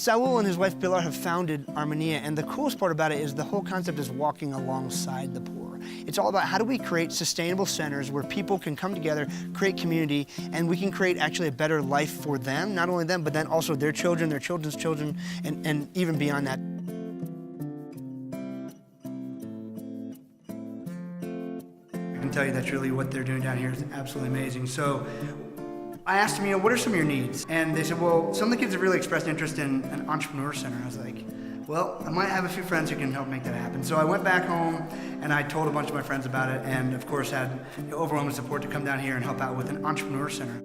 Saul and his wife Pilar have founded ARMONIA, and the coolest part about it is the whole concept is walking alongside the poor. It's all about how do we create sustainable centers where people can come together, create community, and we can create actually a better life for them, not only them, but then also their children, their children's children, and even beyond that. I can tell you that's really what they're doing down here is absolutely amazing. So I asked them, what are some of your needs? And they said, well, some of the kids have really expressed interest in an entrepreneur center. I was like, well, I might have a few friends who can help make that happen. So I went back home and I told a bunch of my friends about it, and of course had overwhelming support to come down here and help out with an entrepreneur center.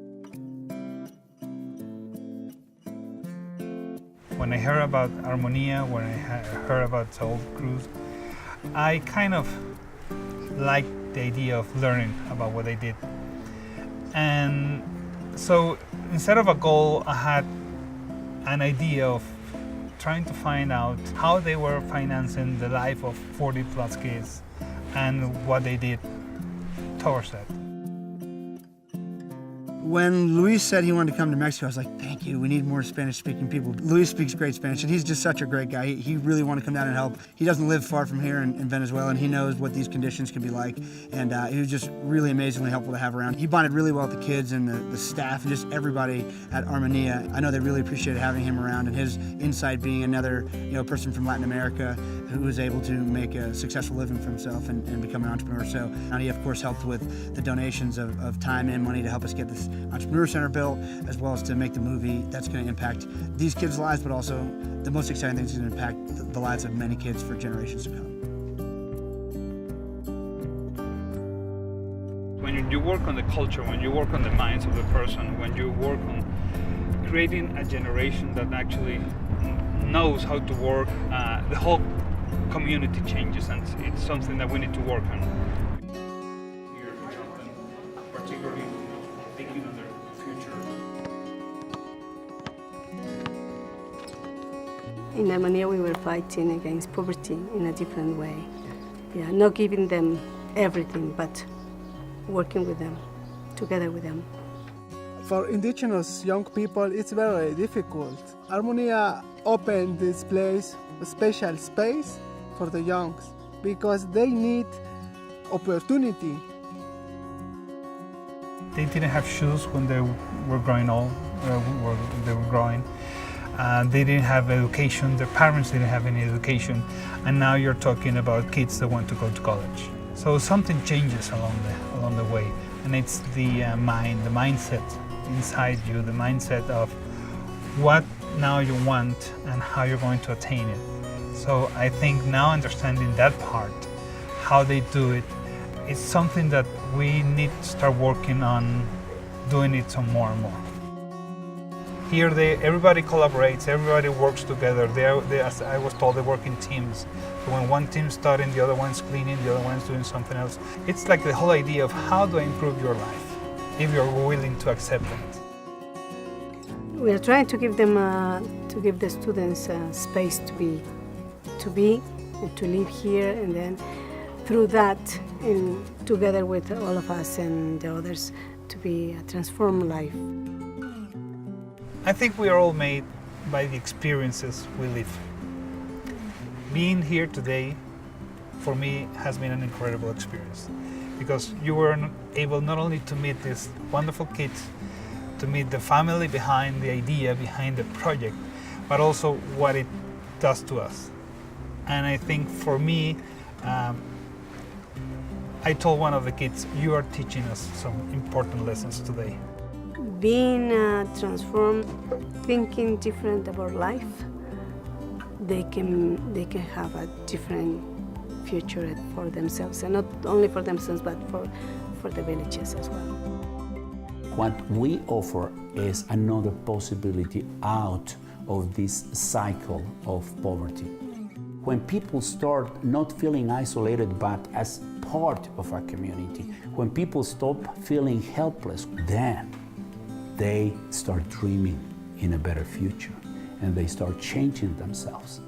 When I heard about ARMONIA, when I heard about Soul Cruise, I kind of liked the idea of learning about what they did. And so instead of a goal, I had an idea of trying to find out how they were financing the life of 40 plus kids and what they did towards that. When Luis said he wanted to come to Mexico, I was like, thank you, we need more Spanish-speaking people. Luis speaks great Spanish, and he's just such a great guy. He really wanted to come down and help. He doesn't live far from here in Venezuela, and he knows what these conditions can be like, and he was just really amazingly helpful to have around. He bonded really well with the kids and the staff and just everybody at ARMONIA. I know they really appreciated having him around, and his insight being another person from Latin America who was able to make a successful living for himself and become an entrepreneur. So and he, of course, helped with the donations of time and money to help us get this Entrepreneur Center built, as well as to make the movie that's going to impact these kids' lives, but also the most exciting thing is going to impact the lives of many kids for generations to come. When you work on the culture, when you work on the minds of the person, when you work on creating a generation that actually knows how to work, the whole community changes, and it's something that we need to work on. Here, particularly thinking on their future. In ARMONIA, we were fighting against poverty in a different way. Yeah, not giving them everything, but working with them, together with them. For indigenous young people, it's very difficult. ARMONIA opened this place, a special space for the youngs, because they need opportunity. They didn't have shoes when they were growing old. They were growing. They didn't have education. Their parents didn't have any education, and now you're talking about kids that want to go to college. So something changes along the way, and it's the mindset inside you, the mindset of what now you want and how you're going to attain it. So I think now understanding that part, how they do it, is something that we need to start working on doing it some more and more. Here, everybody collaborates, everybody works together. As I was told, they work in teams. So when one team's starting, the other one's cleaning, the other one's doing something else. It's like the whole idea of how do I improve your life, if you're willing to accept it. We are trying to give them, to give the students space to be and to live here, and then through that, together with all of us and the others, to be a transformed life. I think we are all made by the experiences we live. Being here today, for me, has been an incredible experience, because you were able not only to meet these wonderful kids, to meet the family behind the idea, behind the project, but also what it does to us. And I think for me, I told one of the kids, you are teaching us some important lessons today. Being transformed, thinking different about life, they can have a different future for themselves, and not only for themselves, but for the villages as well. What we offer is another possibility out of this cycle of poverty. When people start not feeling isolated but as part of a community, when people stop feeling helpless, then they start dreaming in a better future and they start changing themselves.